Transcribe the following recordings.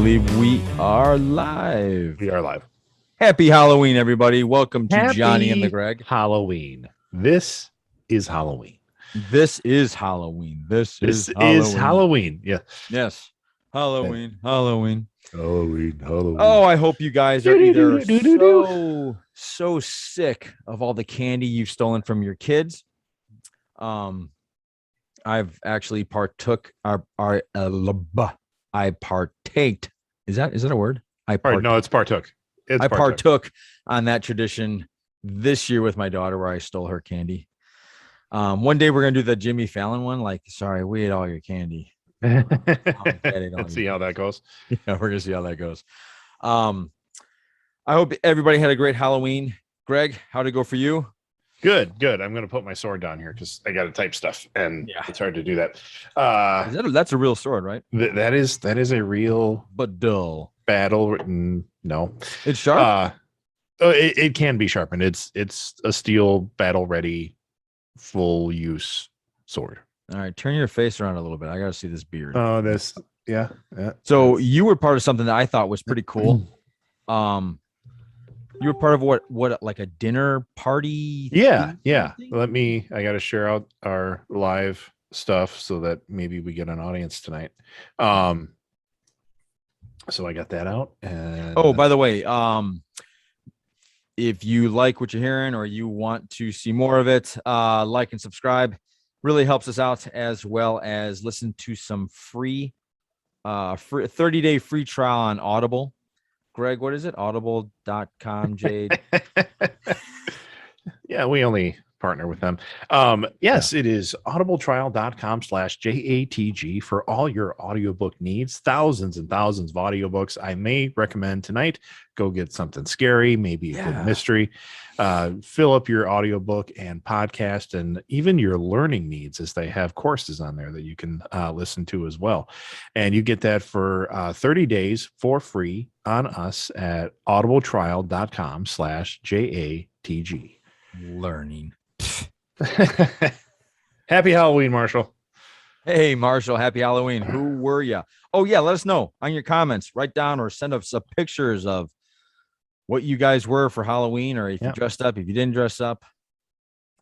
believe we are live. We are live. Happy Halloween, everybody. Welcome to Happy Johnny and the Greg. Halloween. This is Halloween. This is Halloween. This is Halloween. Yeah. Yes. Halloween. Halloween. Halloween. Oh, I hope you guys are either so sick of all the candy you've stolen from your kids. I've actually partaked. I partaked. Is that a word? No, it's partook. I partook on that tradition this year with my daughter, where I stole her candy. One day we're gonna do the Jimmy Fallon one. Like, sorry, we ate all your candy. Let's see how that goes. Yeah, we're gonna see how that goes. I hope everybody had a great Halloween. Greg, how'd it go for you? Good. I'm gonna put my sword down here because I gotta type stuff, and it's hard to do that. That's a real sword, right? That is a real but dull battle. No, it's sharp. It can be sharpened. It's a steel battle ready, full use sword. All right, turn your face around a little bit. I gotta see this beard. Oh, yeah. So you were part of something that I thought was pretty cool. You were part of what like a dinner party? Yeah. I got to share out our live stuff so that maybe we get an audience tonight. So I got that out. And oh, by the way, if you like what you're hearing or you want to see more of it, like and subscribe. Really helps us out, as well as listen to some free 30-day free trial on Audible. Greg, what is it? Audible.com, Jade. Yeah, we only partner with them. Yes, it is audibletrial.com/JATG for all your audiobook needs. Thousands and thousands of audiobooks. I may recommend tonight, go get something scary, maybe a good mystery. Fill up your audiobook and podcast, and even your learning needs, as they have courses on there that you can listen to as well. And you get that for 30 days for free on us at audibletrial.com/JATG. Learning. Happy Halloween, Marshall. Hey, Marshall, happy Halloween. Who were you? Oh, yeah, let us know on your comments. Write down or send us some pictures of what you guys were for Halloween, or if you dressed up, if you didn't dress up.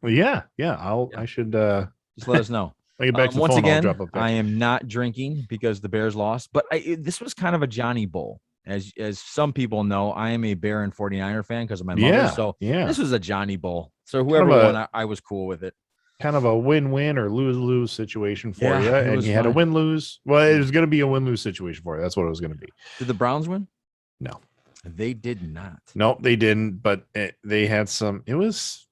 Well, I should just let us know. I'll get back to the once phone, again, I am not drinking because the Bears lost, but this was kind of a Johnny Bowl. As some people know, I am a Bear and 49er fan because of my mother. So this was a Johnny Bowl. So whoever won, I was cool with it. Kind of a win-win or lose-lose situation for you. And you had a win-lose. Well, it was going to be a win-lose situation for you. That's what it was going to be. Did the Browns win? No. They did not. No, they didn't. But they had some. It was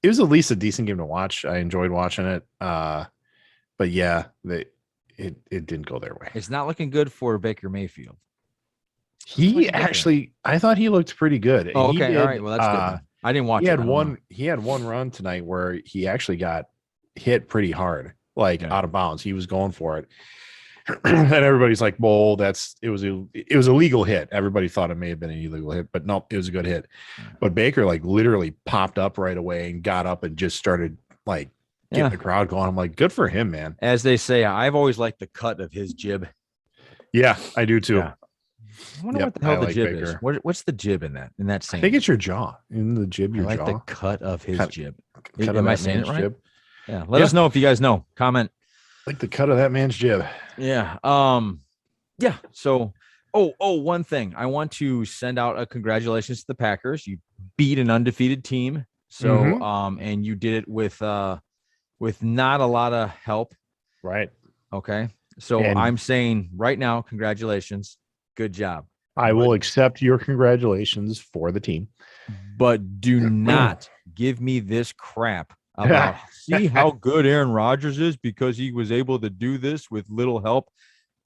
at least a decent game to watch. I enjoyed watching it. But yeah, it didn't go their way. It's not looking good for Baker Mayfield. I thought he looked pretty good. Oh, okay. All right. Well, that's good. I didn't watch it. He had one run tonight where he actually got hit pretty hard, out of bounds. He was going for it. And everybody's like, well, it was a legal hit. Everybody thought it may have been an illegal hit, but no, it was a good hit. But Baker literally popped up right away and got up and just started getting the crowd going. I'm like, good for him, man. As they say, I've always liked the cut of his jib. Yeah, I do too. Yeah. I wonder what the hell the jib is. What's the jib in that saying? I think it's your jaw. In the jib, your jaw. I like the cut of his jib. Am I saying it right? Jib. Yeah. Let us know if you guys know. Comment. Like the cut of that man's jib. Yeah. Yeah. So, one thing. I want to send out a congratulations to the Packers. You beat an undefeated team. So, and you did it with not a lot of help. Right. Okay. So I'm saying right now, congratulations. Good job. I will accept your congratulations for the team. But do not give me this crap about see how good Aaron Rodgers is because he was able to do this with little help.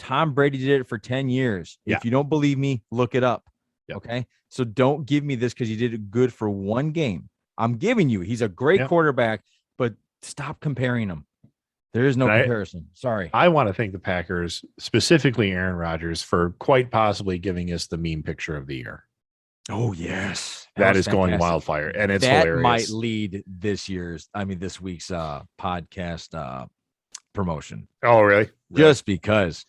Tom Brady did it for 10 years. Yeah. If you don't believe me, look it up. Yep. Okay. So don't give me this because he did it good for one game. I'm giving you, he's a great quarterback, but stop comparing him. There is no comparison. Sorry. I want to thank the Packers, specifically Aaron Rodgers, for quite possibly giving us the meme picture of the year. Oh, yes. That is going wildfire. And it's hilarious. That might lead this week's podcast promotion. Oh, really? Just because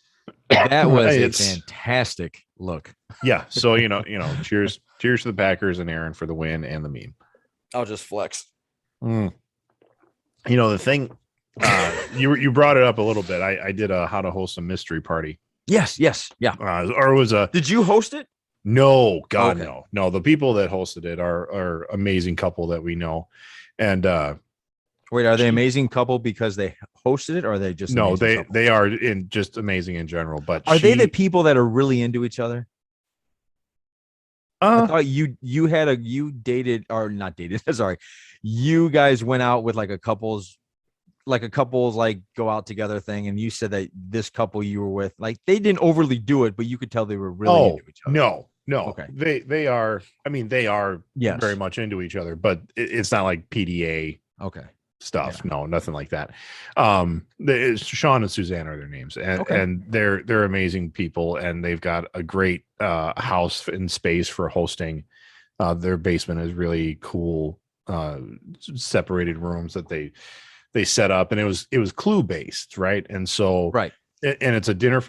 That was a It's fantastic look. yeah. So cheers to the Packers and Aaron for the win and the meme. I'll just flex. The thing you brought it up a little bit. I did a how to host a mystery party. Yes, yeah. Or it was a Did you host it? no, God, Okay. no. The people that hosted it are amazing couple that we know. And Wait, are they amazing couple because they hosted it, or are they just no, amazing couple? they are in just amazing in general. But Are they the people that are really into each other? I thought you dated or not dated. Sorry, you guys went out with like a couples like go out together thing, and you said that this couple you were with, like, they didn't overly do it, but you could tell they were really into each other. No. Okay. They are. I mean, they are Yes. very much into each other, but it's not like PDA Okay. stuff. Yeah. No, nothing like that. Sean and Suzanne are their names, and they're amazing people, and they've got a great house and space for hosting. Their basement is really cool, separated rooms that they set up, and it was clue based, right? And so Right. and it's a dinner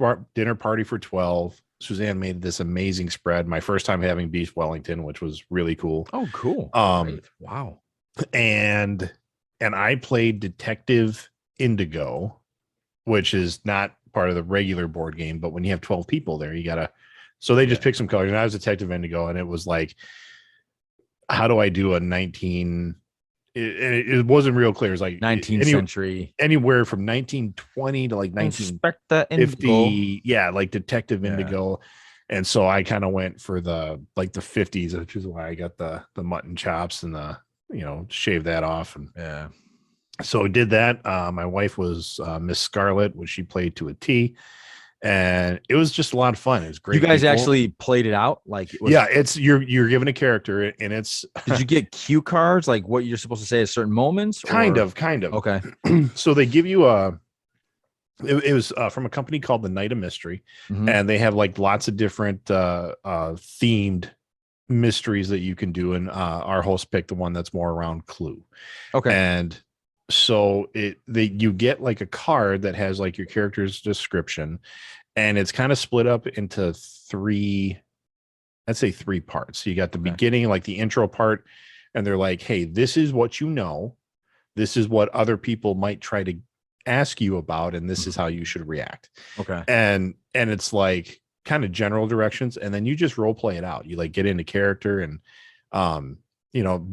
party for 12. Suzanne made this amazing spread. My first time having beef Wellington, which was really cool. Oh, cool. Great. Wow. And I played Detective Indigo, which is not part of the regular board game, but when you have 12 people there, you gotta. So they just picked some colors, and I was Detective Indigo, and it was like, how do I do a 19? It wasn't real clear. It's like 19th century, anywhere from 1920 to like 1950. Yeah, like Detective Indigo. And so I kind of went for the 50s, which is why I got the mutton chops and the shave that off. And so did that. My wife was Miss Scarlet, which she played to a T. And it was just a lot of fun. It was great. You guys actually played it out, like it was, it's you're given a character, and it's. Did you get cue cards, like what you're supposed to say at certain moments? Kind of. Okay. So they give you it was from a company called the Night of Mystery, and they have like lots of different themed mysteries that you can do. And our host picked the one that's more around clue. Okay. And so you get like a card that has like your character's description, and it's kind of split up into three parts. So you got the beginning, like the intro part, and they're like, hey, this is what you know, this is what other people might try to ask you about, and this is how you should react. Okay. And it's like kind of general directions, and then you just role play it out. You like get into character, and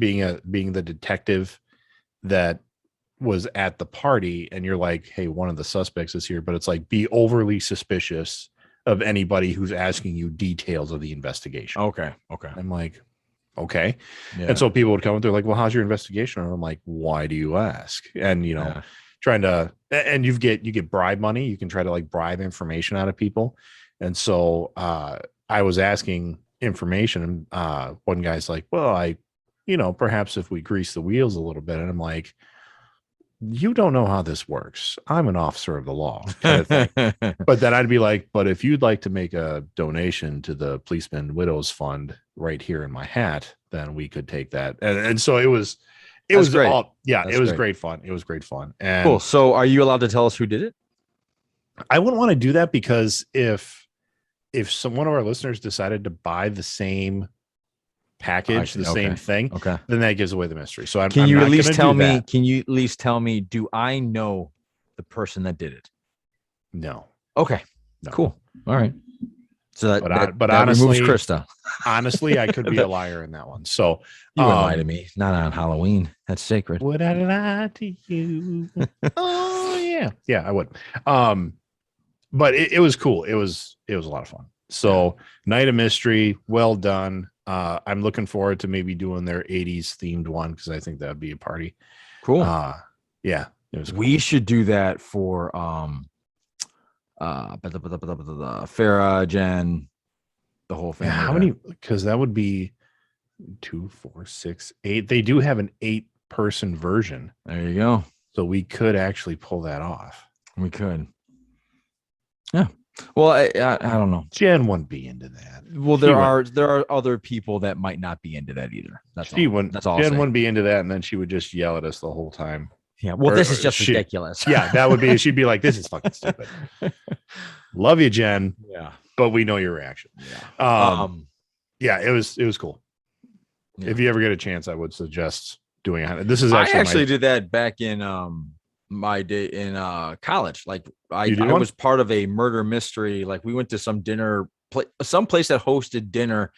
being the detective that was at the party, and you're like, hey, one of the suspects is here, but it's like, be overly suspicious of anybody who's asking you details of the investigation. Okay. I'm like, okay. Yeah. And so people would come and they're like, well, how's your investigation? And I'm like, why do you ask? And trying to, and you get bribe money. You can try to like bribe information out of people. And so I was asking information, and one guy's like, well, perhaps if we grease the wheels a little bit. And I'm like, you don't know how this works. I'm an officer of the law, kind of thing. But then I'd be like, but if you'd like to make a donation to the Policeman Widows Fund right here in my hat, then we could take that. And so it was great. all, it was great fun. It was great fun. And cool. So are you allowed to tell us who did it? I wouldn't want to do that, because if one of our listeners decided to buy the same package, same thing, then that gives away the mystery. So can you at least tell me, do I know the person that did it? No. Okay. No. Cool. All right. So that honestly, removes Krista. Honestly, I could be a liar in that one. So you wouldn't lie to me. Not on Halloween. That's sacred. Would I lie to you? Oh yeah. Yeah, I would. But it was cool. It was a lot of fun. So Night of Mystery, well done. I'm looking forward to maybe doing their 80s themed one, because I think that would be a party. Cool. Yeah, it was cool. We should do that for Farah, Jen, the whole family. How many? Because that would be 2, 4, 6, 8. They do have an 8-person version. There you go. So we could actually pull that off. We could. Yeah. Well, I don't know. Jen wouldn't be into that. Well, there are other people that might not be into that either. That's all. Jen wouldn't be into that, and then she would just yell at us the whole time. Yeah. Well, this is just she, ridiculous. yeah, that would be. She'd be like, "This is fucking stupid." Love you, Jen, Yeah. but we know your reaction. Yeah. Yeah, it was cool. Yeah. If you ever get a chance, I would suggest doing it. This is I actually actually did that back in my day in college. Like I was part of a murder mystery. Like we went to some some place that hosted dinner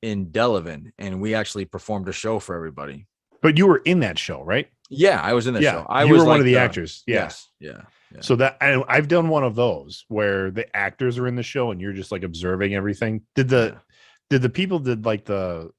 in Delavan, and we actually performed a show for everybody. But you were in that show, right? Yeah, I was in the show. I you was were one like of the actors. Yes. Yeah. So that I've done one of those where the actors are in the show and you're just like observing everything. Did the people like the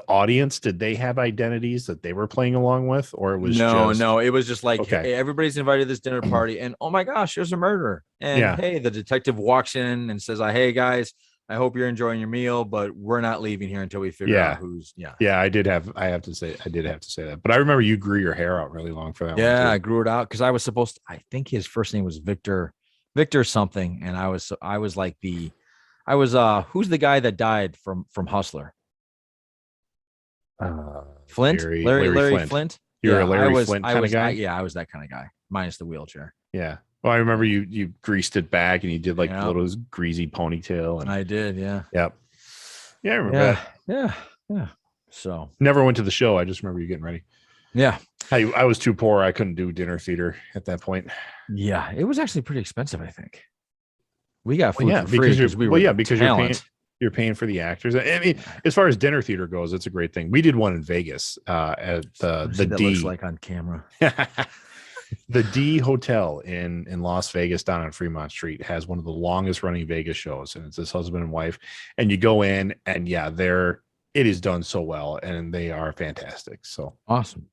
audience, did they have identities that they were playing along with, or it was no, it was just like, okay, hey, everybody's invited to this dinner party, and oh my gosh, there's a murderer, and hey, the detective walks in and says, hey guys, I hope you're enjoying your meal, but we're not leaving here until we figure out who's. I have to say that. But I remember you grew your hair out really long for that one too. I grew it out because I was supposed to, I think his first name was Victor something, and I was like who's the guy that died from Hustler? Flint. Larry Flint. You're a Larry Flint kind of guy. I was that kind of guy, minus the wheelchair. Yeah. Well, I remember you greased it back and you did like a little greasy ponytail. And I did, yeah. Yep. Yeah, I remember that. Yeah. So never went to the show. I just remember you getting ready. Yeah. I was too poor. I couldn't do dinner theater at that point. Yeah, it was actually pretty expensive, I think. We got food for free because because you're paying for the actors. I mean, as far as dinner theater goes, it's a great thing. We did one in Vegas at the D. Looks like on camera. The D Hotel in Las Vegas down on Fremont Street has one of the longest running Vegas shows, and it's this husband and wife. And you go in, and it is done so well, and they are fantastic. So awesome.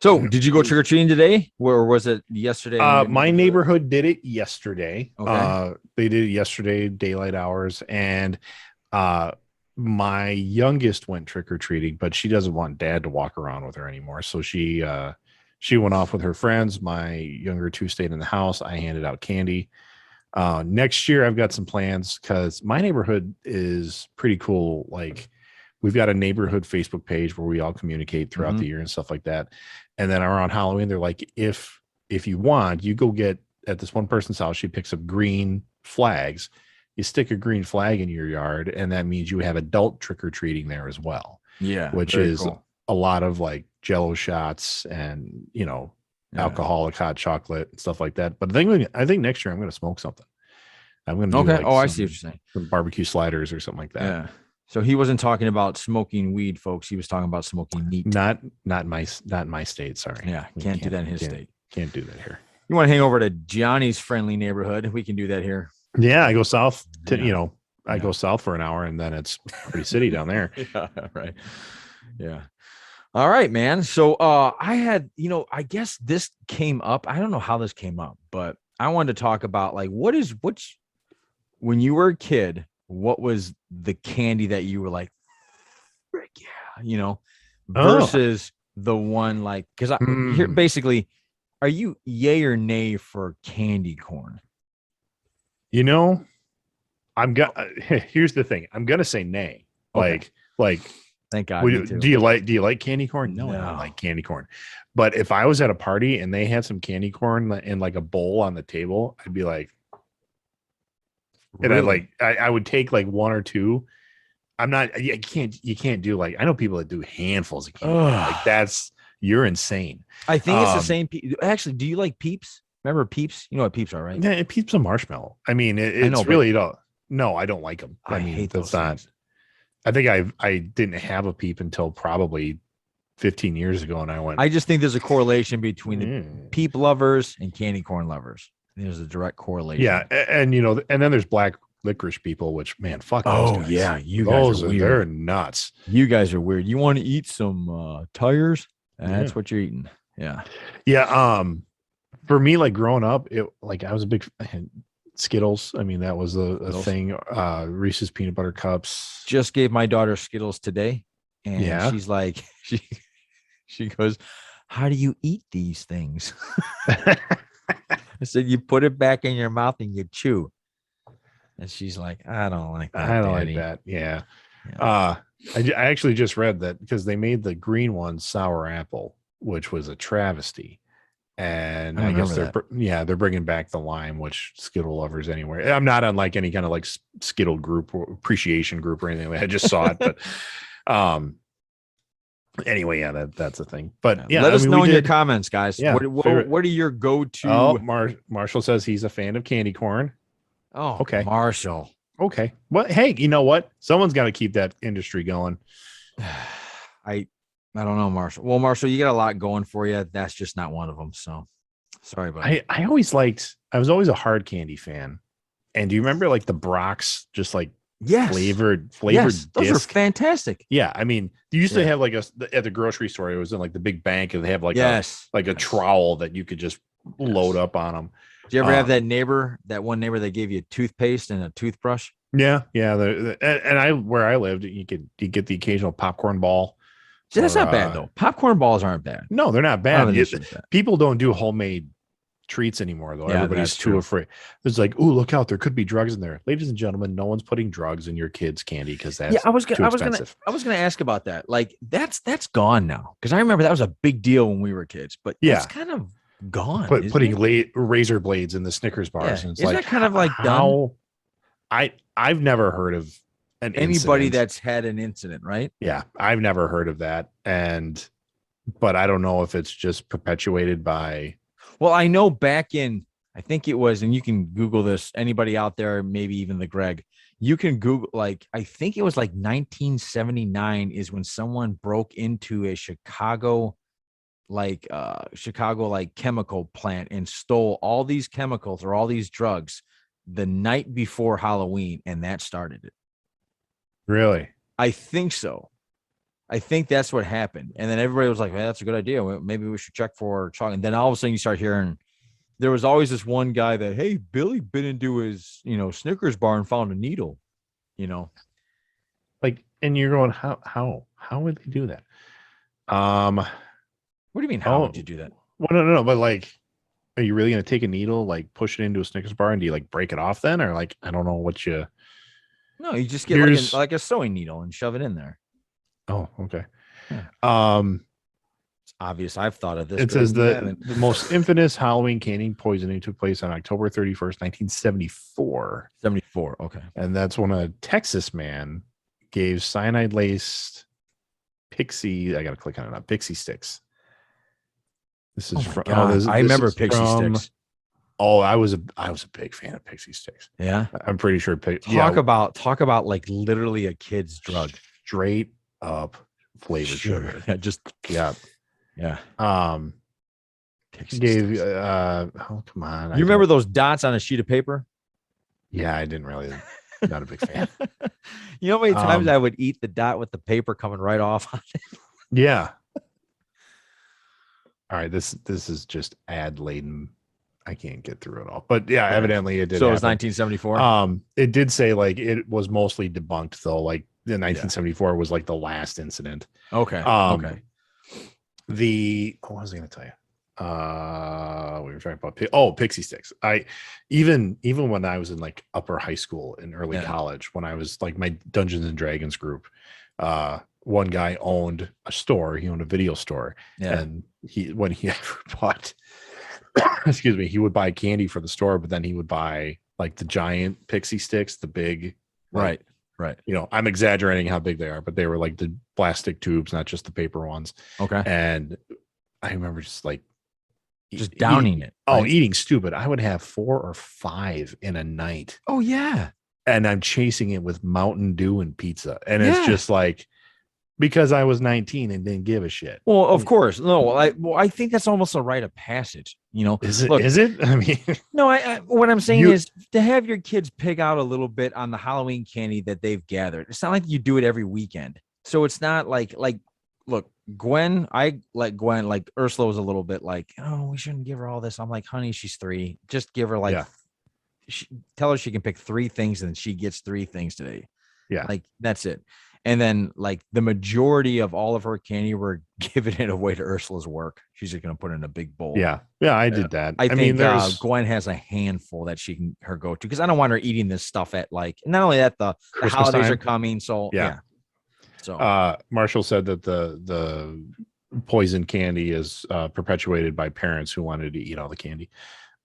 So, did you go trick or treating today, or was it yesterday? My neighborhood did it yesterday. Okay. They did it yesterday, daylight hours, and my youngest went trick or treating, but she doesn't want Dad to walk around with her anymore, so she went off with her friends. My younger two stayed in the house. I handed out candy. Next year, I've got some plans because my neighborhood is pretty cool. Like, we've got a neighborhood Facebook page where we all communicate throughout the year and stuff like that. And then around Halloween, they're like, if you want, you go get at this one person's house. She picks up green flags. You stick a green flag in your yard, and that means you have adult trick or treating there as well. Yeah, which is cool. A lot of like Jello shots and alcoholic hot chocolate and stuff like that. But I think next year I'm going to smoke something. I'm going to do I see what you're saying. Some barbecue sliders or something like that. Yeah. So he wasn't talking about smoking weed, folks. He was talking about smoking meat. Not in my state. Sorry. Yeah, can't do that in his state. Can't do that here. You want to hang over to Johnny's friendly neighborhood? We can do that here. Yeah, I go south to I go south for an hour, and then it's pretty city down there. Yeah, right. Yeah. All right, man. So I had, I guess this came up. I don't know how this came up, but I wanted to talk about like when you were a kid, what was the candy that you were like, frick yeah, versus the one like, because here basically, are you yay or nay for candy corn? Here's the thing. I'm gonna say nay. Okay. Like thank God. Do you like candy corn? No, I don't like candy corn. But if I was at a party and they had some candy corn in like a bowl on the table, I'd be like, really? and I would take like one or two. I'm not. You can't do like, I know people that do handfuls of candy corn. Like you're insane. I think it's the same. Actually, do you like Peeps? Remember Peeps? You know what Peeps are, right? Yeah, Peeps a marshmallow. I mean, it's really no, I don't like them. I hate those things. I think I didn't have a Peep until probably 15 years ago, and I just think there's a correlation between the Peep lovers and candy corn lovers. There's a direct correlation. Yeah, and then there's black licorice people, which, man, fuck those guys. Yeah, you guys are weird. They're nuts. You guys are weird. You want to eat some tires? That's what you're eating. Yeah. For me, like growing up, I was a big Skittles. I mean, that was a thing. Reese's peanut butter cups. Just gave my daughter Skittles today, and she's like, she goes, "How do you eat these things?" I said, "You put it back in your mouth and you chew." And she's like, "I don't like that. I don't like that." Yeah. I actually just read that because they made the green one sour apple, which was a travesty. And I I guess remember they're bringing back the lime, which Skittle lovers anywhere. I'm not on like any kind of like Skittle group or appreciation group or anything. I just saw it, but anyway, yeah, that's a thing. But yeah, let us know we in your did. comments, guys. Yeah, What are your go-to? Oh, Marshall says he's a fan of candy corn. Oh, Okay, Marshall. okay. Well, hey, you know what? Someone's got to keep that industry going. I don't know, Marshall. Well, Marshall, you got a lot going for you. That's just not one of them. So sorry about it. I was always a hard candy fan. And do you remember like the Brock's just like flavored yes, those disc? are fantastic. Yeah, I mean, you used to have like at the grocery store. It was in like the big bank, and they have like a trowel that you could just load up on them. Do you ever have that one neighbor that gave you toothpaste and a toothbrush? Yeah. And where I lived, you get the occasional popcorn ball. See, that's not bad though. Popcorn balls aren't bad. No, they're not bad. People don't do homemade treats anymore though. Everybody's too afraid. It's like, oh, look out, there could be drugs in there. Ladies and gentlemen, no one's putting drugs in your kids' candy because that's I was gonna ask about that. Like that's gone now. Because I remember that was a big deal when we were kids, but it's kind of gone. Putting razor blades in the Snickers bars. And it's isn't that kind of like done? I've never heard of anybody that's had an incident, right? Yeah, I've never heard of that. But I don't know if it's just perpetuated by. Well, I know back in, I think it was, and you can Google this, anybody out there, maybe even the Greg, you can Google, like, I think it was like 1979 is when someone broke into a Chicago chemical plant and stole all these chemicals or all these drugs the night before Halloween. And that started it. Really? I think so. I think that's what happened. And then everybody was like, hey, that's a good idea. Maybe we should check for chalk. And then all of a sudden you start hearing, there was always this one guy that, hey, Billy bit into his, Snickers bar and found a needle, Like, and you're going, how would they do that? What do you mean? How would you do that? Well, no. But like, are you really going to take a needle, like push it into a Snickers bar and do you like break it off then? Or like, I don't know what you. No, you just get like a sewing needle and shove it in there. Oh, okay. Yeah. It's obvious. I've thought of this. It says the most infamous Halloween candy poisoning took place on October 31st, 1974. 74. Okay. And that's when a Texas man gave cyanide-laced pixie. I got to click on it now. Pixie sticks. This is from. I remember pixie sticks. Oh, I was a big fan of pixie sticks. Yeah, I'm pretty sure. Talk about like literally a kid's drug. Straight up flavored sugar. Yeah. Gave come on. You remember those dots on a sheet of paper? Yeah, I didn't really. Not a big fan. You know how many times I would eat the dot with the paper coming right off on it? Yeah. All right, this is just ad laden. I can't get through it all, but yeah, evidently it did. So it was 1974. It did say like it was mostly debunked though. Like the 1974 was like the last incident. Okay. Okay. What was I going to tell you? We were talking about pixie sticks. Even when I was in like upper high school and early college, when I was like my Dungeons and Dragons group, one guy owned a store. He owned a video store, and when he ever bought. Excuse me, he would buy candy for the store, but then he would buy like the giant pixie sticks, the big, right. I'm exaggerating how big they are, but they were like the plastic tubes, not just the paper ones. Okay. And I remember just downing it. Oh, eating stupid. I would have 4 or 5 in a night. Oh yeah. And I'm chasing it with Mountain Dew and pizza. And it's just like, because I was 19 and didn't give a shit. Well, of course. No, I think that's almost a rite of passage. Is it? I mean, no, what I'm saying is to have your kids pick out a little bit on the Halloween candy that they've gathered. It's not like you do it every weekend. So it's not like, look, Gwen, like Ursula was a little bit like, oh, we shouldn't give her all this. I'm like, honey, she's 3. Just give her tell her she can pick 3 things and she gets 3 things today. Yeah. Like that's it. And then like the majority of all of her candy, we're giving it away to Ursula's work. She's just going to put it in a big bowl. Yeah. Yeah. I did that. I think Gwen has a handful that she can go to, because I don't want her eating this stuff at not only that, the holidays are coming. So yeah. So Marshall said that the poison candy is perpetuated by parents who wanted to eat all the candy.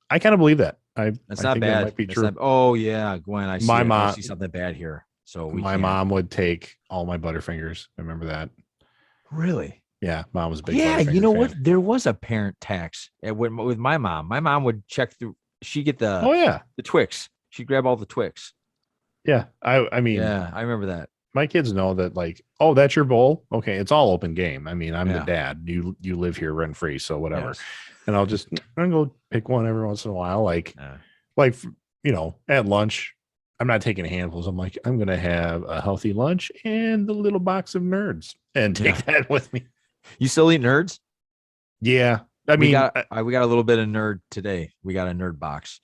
I kind of believe that. That's I not think bad. that might be That's true. not, oh yeah, Gwen, I see. My I mom, see something bad here. So we my can't. mom would take all my Butterfingers. I remember that. Really? Yeah, mom was a big Yeah, you Butterfinger know what? fan. There was a parent tax with my mom. My mom would check through. She get Oh yeah, the Twix. She'd grab all the Twix. yeah. I mean, Yeah, I remember that. my kids know that, like, oh, that's your bowl. Okay, it's all open game. I mean, I'm the Yeah. dad. You live here rent free, so whatever. Yes. And I'm go pick one every once in a while, Yeah. like at lunch. I'm not taking handfuls. I'm like, I'm gonna have a healthy lunch and the little box of nerds and take that with me. You still eat nerds? Yeah, I We mean, got we got a little bit of nerd today. We got a nerd box.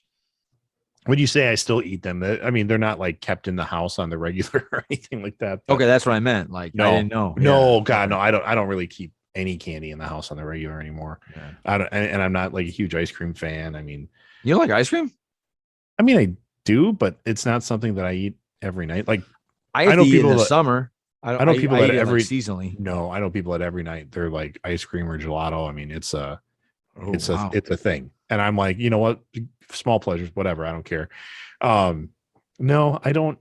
when you say I still eat them, I mean they're not like kept in the house on the regular or anything like that. Okay, that's what I meant. Like No, I didn't know. no, Yeah. God, Okay. no. I don't really keep any candy in the house on the regular anymore. Yeah. I don't, and I'm not like a huge ice cream fan. You don't like ice cream? I do, but it's not something that I eat every night. Like I have know to eat in people the that- summer. I know people I that eat it, every like, seasonally. no, I know people that every night they're like ice cream or gelato. I mean, it's a Oh, it's wow. a thing, and I'm like, you know what, small pleasures, whatever. I don't care. No, I don't.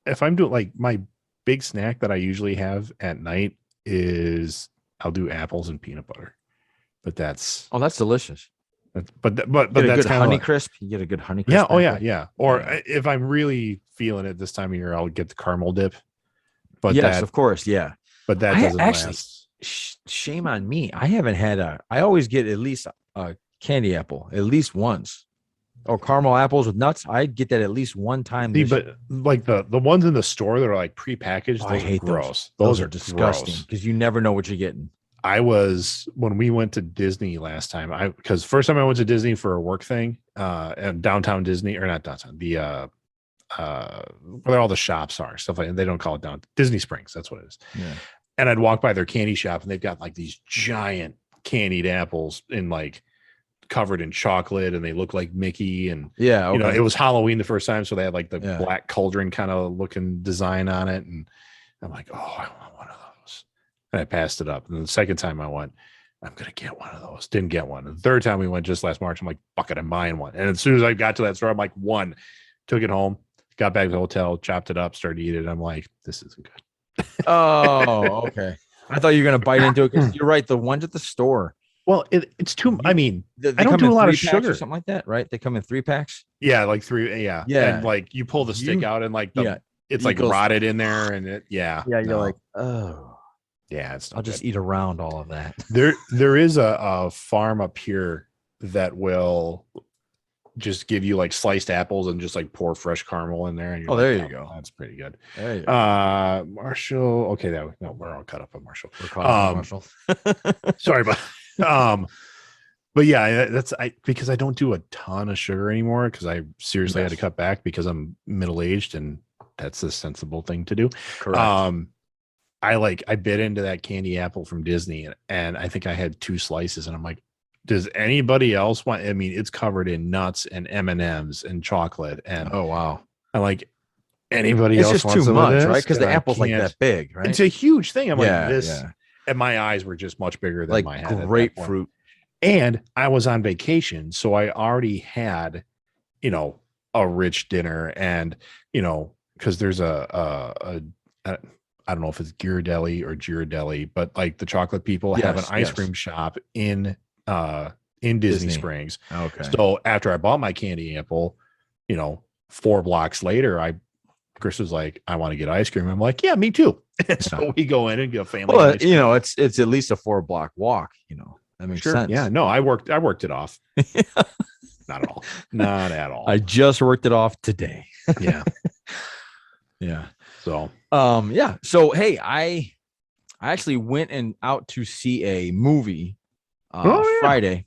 If I'm doing, like, my big snack that I usually have at night is I'll do apples and peanut butter, but that's That's delicious. but Get a that's good kind honey of crisp. You get a good honey crisp. yeah. Oh yeah, apple. yeah. Or Yeah. if I'm really feeling it this time of year, I'll get the caramel dip. But Yes, of course. Yeah. that I doesn't actually last. shame on me. I haven't had I always get at least a candy apple at least once, or caramel apples with nuts. I get that at least one time. See, This but like the ones in the store that are like prepackaged, I those are hate gross. those. Those are disgusting gross. because you never know what you're getting. When we went to Disney last time, because first time I went to Disney for a work thing, and downtown Disney, or not downtown, where all the shops are, stuff like that. They don't call it down Disney Springs. That's what it is. Yeah. And I'd walk by their candy shop and they've got like these giant candied apples in like covered in chocolate, and they look like Mickey. And Yeah. Okay. it was Halloween the first time, so they had like the Yeah. black cauldron kind of looking design on it. And I'm like, oh, I want one of those. And I passed it up. And then the second time I went, I'm gonna get one of those. Didn't get one. And the third time we went just last March, I'm like, bucket, I'm buying one. And as soon as I got to that store, I'm like, one. Took it home, got back to the hotel, chopped it up, started eating it. I'm like, this isn't good. Oh, okay. I thought you were gonna bite into it because you're right. The ones at the store, Well, it's too. I mean, they I don't come do in a lot of 3 packs or sugar. something like that, right? They come in 3 packs. Yeah, like three. Yeah, Yeah. And like you pull the stick out, and like it's it like goes- rotted in there, and You're no. like, oh, yeah, it's. I'll just eat around all of that. There is a farm up here that will just give you like sliced apples and just like pour fresh caramel in there. And you're there like, you go. That's pretty good. There you go. Marshall. Okay, we're all cut up on Marshall. We're calling Marshall. Sorry, but yeah, because I don't do a ton of sugar anymore, because I seriously had to cut back because I'm middle aged, and that's the sensible thing to do. Correct. I bit into that candy apple from Disney, and I think I had 2 slices, and I'm like, does anybody else want? I mean, it's covered in nuts and M&Ms and chocolate, and Oh wow, I'm like, anybody it's else just wants too some of much, this? right? Because the And I apple's like can't. that big, right? It's a huge thing. I'm Yeah, like, this, yeah. and my eyes were just much bigger than Like my head. at that point. grapefruit. And I was on vacation, so I already had, a rich dinner, and because there's a I don't know if it's Ghirardelli or Ghirardelli, but like the chocolate people have an ice cream shop in Disney Springs. Okay. So after I bought my candy apple, 4 blocks later, Chris was like, I want to get ice cream. I'm like, yeah, me too. So we go in and get a family. Well, ice cream. it's at least a 4-block walk. That makes sense. Yeah, no, I worked it off. Not at all. Not at all. I just worked it off today. Yeah. Yeah. So yeah. So hey, I actually went out to see a movie Friday.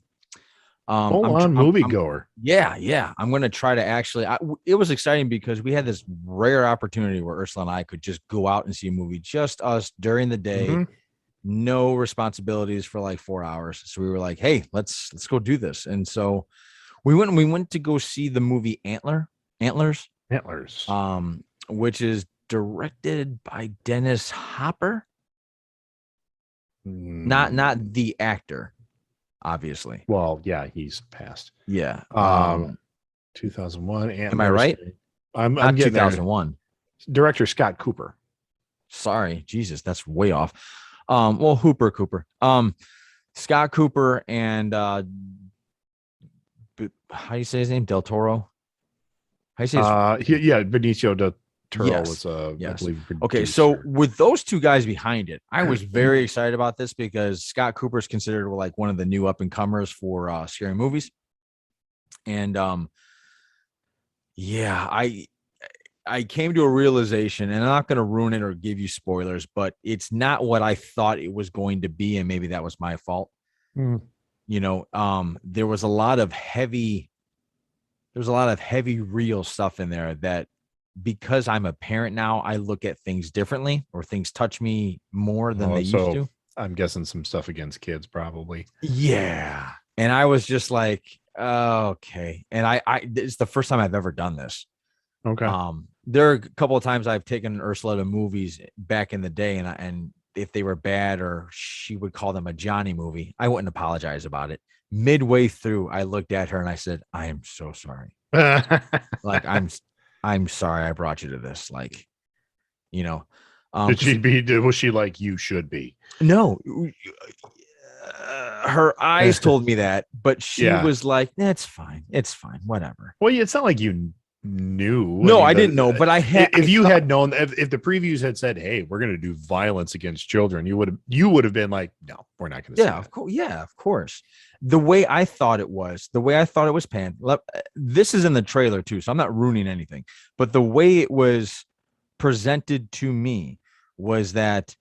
moviegoer. Yeah. I'm gonna try to actually. It was exciting because we had this rare opportunity where Ursula and I could just go out and see a movie, just us during the day, Mhm. no responsibilities for like 4 hours. So we were like, hey, let's go do this. And so we went to go see the movie Antlers, which is directed by Dennis Hopper. Not the actor, obviously. Well, yeah, he's passed. Yeah. 2001. Am I right? I'm Not getting there. 2001. Director Scott Cooper. Sorry, Jesus, that's way off. Well, Cooper. Scott Cooper and how do you say his name? Del Toro. How do you say his Yeah, Benicio del Toro Yes. was I Yes. believe, Okay, so producer. with those two guys behind it, I was very excited about this because Scott Cooper is considered like one of the new up and comers for scary movies, and yeah, I came to a realization, and I'm not going to ruin it or give you spoilers, but it's not what I thought it was going to be, and maybe that was my fault. Mm. You know, there was a lot of heavy real stuff in there that, because I'm a parent now, I look at things differently, or things touch me more than they used to. I'm guessing some stuff against kids, probably. Yeah. And I was just like, oh, okay. And it's the first time I've ever done this. Okay. There are a couple of times I've taken Ursula to movies back in the day, and if they were bad, or she would call them a Johnny movie, I wouldn't apologize about it. Midway through, I looked at her and I said, I am so sorry. Like, I'm sorry I brought you to this. Like, you know, was she like, you should be? No, her eyes told me that, but she was like, it's fine. It's fine. Whatever. Well, it's not like you knew. No, I didn't know, but I had. If you had known, if the previews had said, "Hey, we're going to do violence against children," you would have been like, "No, we're not going to." Yeah, of course. Yeah, of course. The way I thought it was panned. This is in the trailer too, so I'm not ruining anything. But the way it was presented to me was that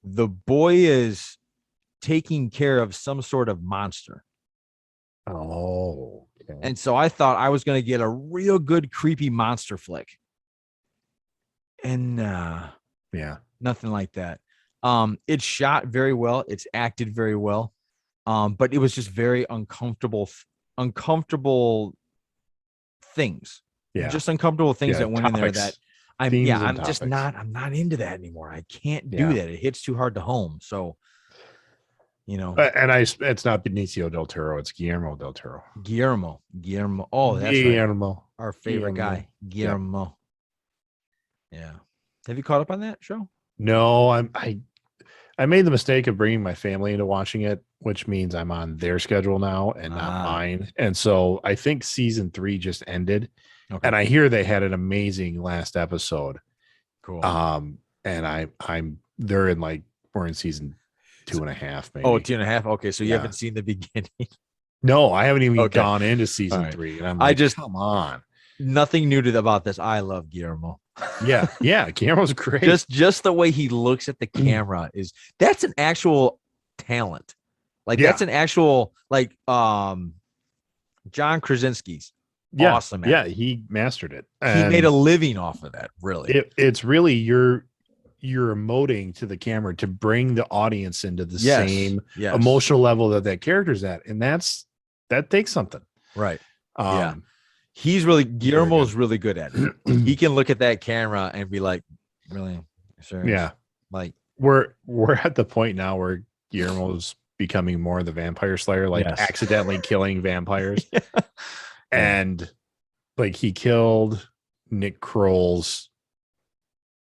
the boy is taking care of some sort of monster. Oh. Okay. And so I thought I was going to get a real good creepy monster flick. And yeah, nothing like that. It's shot very well. It's acted very well. But it was just very uncomfortable things. Yeah. Just uncomfortable things that went topics, in there that I'm not into that anymore. I can't do that. It hits too hard to home. So, you know, and it's not Benicio del Toro, it's Guillermo del Toro. Guillermo. Oh, that's Guillermo. Right. Our favorite guy, Guillermo. Yep. Yeah. Have you caught up on that show? No, I made the mistake of bringing my family into watching it, which means I'm on their schedule now and not mine. And so I think season 3 just ended. Okay. And I hear they had an amazing last episode. Cool. And they're in we're in season 2.5, maybe. Oh, 2.5. Okay. So you haven't seen the beginning. No, I haven't even gone into season 3. And I'm like, come on. Nothing new about this. I love Guillermo. Yeah. Guillermo's great. Just the way he looks at the camera that's an actual talent. That's an actual, John Krasinski's. Awesome. Yeah, he mastered it. He made a living off of that. Really. It's really you're emoting to the camera to bring the audience into the same emotional level that character's at. And that takes something. Right. Yeah. Guillermo's really good at it. He can look at that camera and be like, really? Serious? Yeah. Like, we're at the point now where Guillermo's becoming more of the vampire slayer, accidentally killing vampires. And he killed Nick Kroll's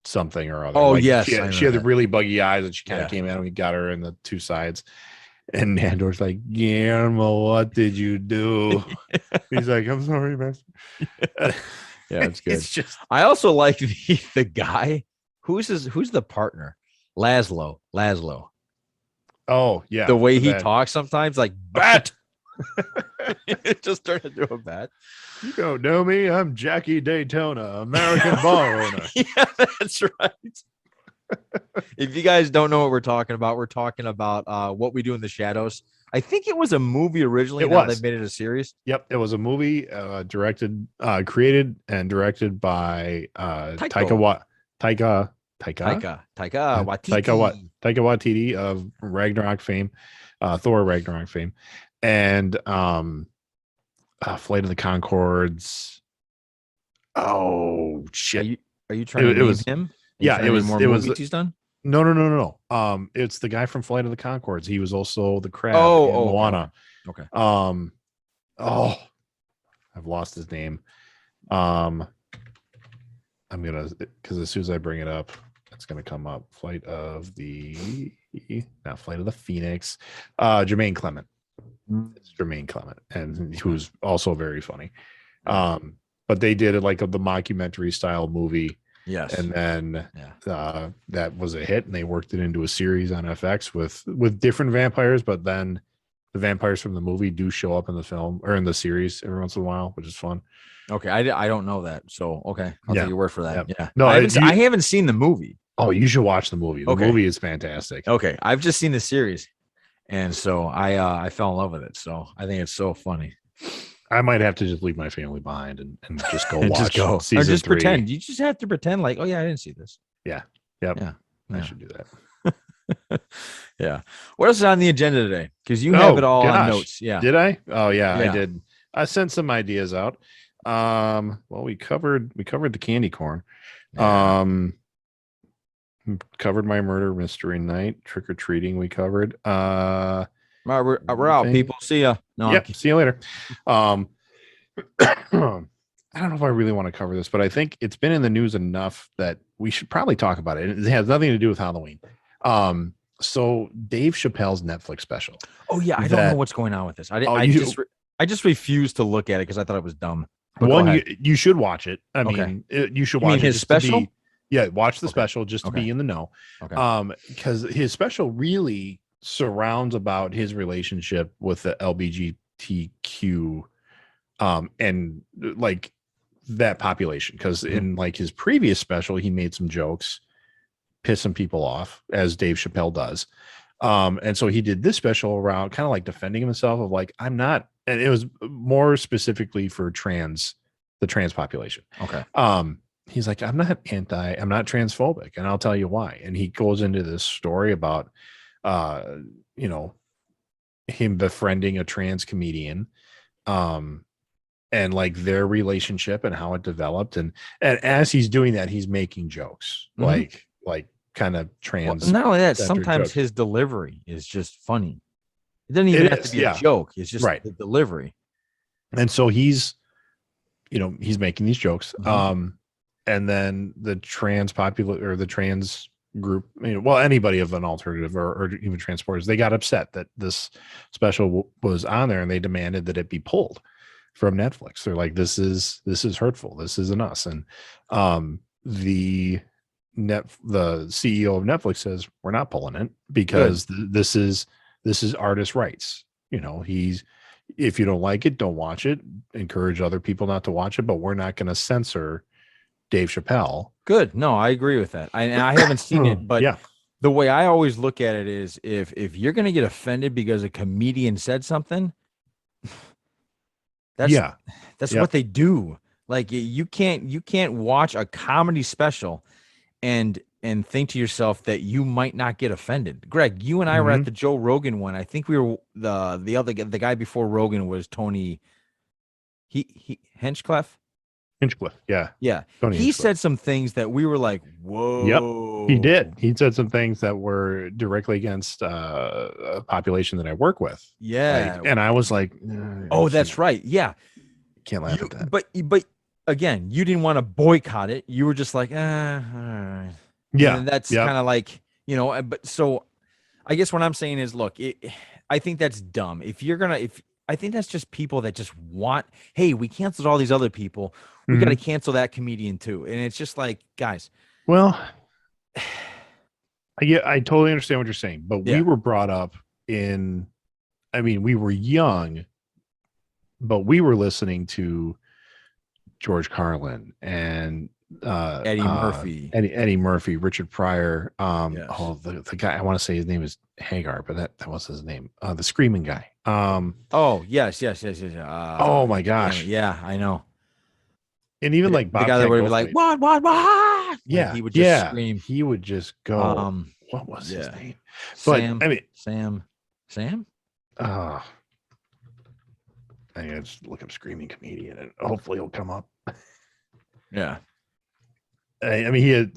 something or other. Oh, yes. She had the really buggy eyes and she kind of came in and we got her in the two sides. And Nandor's like, Guillermo, what did you do? He's like, I'm sorry, man. Yeah, it's good. It's just, I also like the guy who's the partner, Laszlo. Oh yeah, the way he talks sometimes, like bat. It just turned into a bat. You don't know me. I'm Jackie Daytona, American bar owner. Yeah, that's right. If you guys don't know what we're talking about What We Do in the Shadows. I think it was a movie originally. Now they've made it a series. Yep, it was a movie created and directed by Taika Waititi of Ragnarok fame, Thor Ragnarok fame, and Flight of the Conchords. Oh shit! Are you trying to name him? Yeah, it was movies he's done. No. It's the guy from Flight of the Conchords. He was also the crab in Oh, okay, Moana. okay. Um, oh, I've lost his name. I'm gonna because as soon as I bring it up, it's gonna come up. Not Flight of the Phoenix. Jermaine Clement. Mm. It's Jermaine Clement, and who's also very funny. But they did it like the mockumentary style movie. Yes. And then Yeah. that was a hit, and they worked it into a series on FX with different vampires. But then the vampires from the movie do show up in the film or in the series every once in a while, which is fun. Okay. I don't know that. So okay. I'll take your word for that. Yeah. No, I haven't seen the movie. oh, you should watch the movie. The Okay. movie is fantastic. Okay. I've just seen the series. And so I fell in love with it. So I think it's so funny. I might have to just leave my family behind and just go And watch just go. season Or just 3. pretend. You just have to pretend like, oh yeah, I didn't see this. Yeah. Yep. Yeah. I Yeah. should do that. Yeah. What else is on the agenda today? Because you have it all on notes. Yeah. Did I? Oh yeah, I Yeah. did. I sent some ideas out. Well, we covered the candy corn. Yeah. Covered my murder mystery night, trick or treating. We covered. All right, we're out, people. See ya. No, yep. See you later. I don't know if I really want to cover this, but I think it's been in the news enough that we should probably talk about it. It has nothing to do with Halloween. So Dave Chappelle's Netflix special. Oh yeah, I don't know what's going on with this. I just refused to look at it because I thought it was dumb. But one, you should watch it. I mean, you should watch his special. Watch the special just to be in the know. Okay. Because his special really surrounds about his relationship with the LGBTQ, and like that population. Because in like his previous special, he made some jokes, pissing people off, as Dave Chappelle does. And so he did this special around kind of like defending himself of like, I'm not, and it was more specifically for the trans population. Okay. He's like, I'm not transphobic, and I'll tell you why. And he goes into this story about, him befriending a trans comedian, and like their relationship and how it developed. And as he's doing that, he's making jokes, like kind of trans. Well, not only that, sometimes his delivery is just funny. It doesn't even have to be a joke. It's just the delivery. And so he's making these jokes. And then the trans group, anybody of an alternative or even transporters, they got upset that this special was on there, and they demanded that it be pulled from Netflix. They're like, this is hurtful. This isn't us. And the CEO of Netflix says, we're not pulling it because this is artist rights. If you don't like it, don't watch it. Encourage other people not to watch it, but we're not going to censor Dave Chappelle. Good. No, I agree with that. I haven't seen it, but the way I always look at it is if you're going to get offended because a comedian said something, that's what they do. Like you can't watch a comedy special and think to yourself that you might not get offended. Greg, you and I were at the Joe Rogan one. I think we were the guy before Rogan was Tony Hinchcliffe. Yeah. He said some things that we were like, whoa. Yep, he did. He said some things that were directly against a population that I work with. Yeah. And I was like, oh, that's right. Yeah. Can't laugh at that. But again, you didn't want to boycott it. You were just like, all right. Yeah. And that's kind of like, but so I guess what I'm saying is, look, I think that's dumb. I think that's just people that just want, hey, we canceled all these other people. We got to cancel that comedian too. And it's just like, guys. Well, I totally understand what you're saying, but we were brought up we were young, but we were listening to George Carlin and Eddie Murphy, Richard Pryor. The guy, I want to say his name is Hagar, but that was his name. The screaming guy. Yes. Oh my gosh. Yeah, I know. And even like Bob, the guy that would be like, what? Yeah, like he would just scream. He would just go. What was his name? Sam. Sam. I just look up screaming comedian, and hopefully he'll come up. Yeah. I mean, he had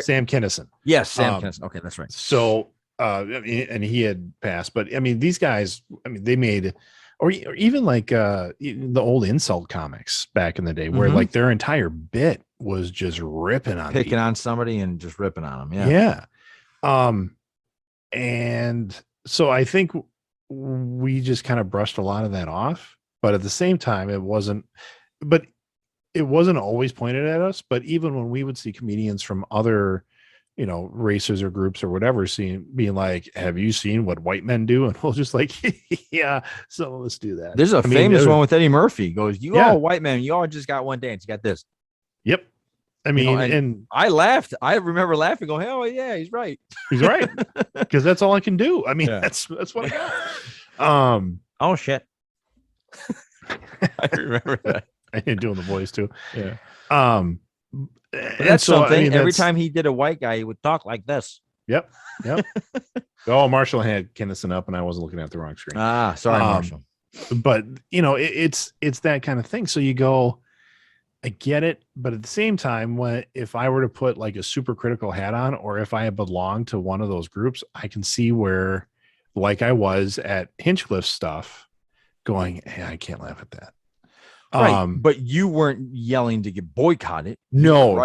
Sam Kinison. Yes, Sam Kinison. Okay, that's right. So, and he had passed, but I mean, these guys, I mean, they made, or even like the old insult comics back in the day, where like their entire bit was just ripping on picking people. on somebody and just ripping on them. Yeah. And so I think we just kind of brushed a lot of that off, but at the same time, it wasn't always pointed at us. But even when we would see comedians from other, races or groups or whatever, being like, have you seen what white men do? And we'll just like, yeah, so let's do that. There's a famous one with Eddie Murphy. He goes, all white men, you all just got one dance. You got this. Yep. I mean, and I laughed. I remember laughing, going, "Hell yeah, he's right. He's right." Because that's all I can do. I mean, that's what I got. Oh shit. I remember that. I did doing the voice too. Yeah. That's something. I mean, every time he did a white guy, he would talk like this. Yep. Oh, Marshall had Kinison up, and I wasn't looking at the wrong screen. Sorry, Marshall. But it's that kind of thing. So you go, I get it, but at the same time, if I were to put like a super critical hat on, or if I belong to one of those groups, I can see where, like I was at Hinchcliffe's stuff, going, hey, I can't laugh at that. Right, but you weren't yelling to get boycotted. No,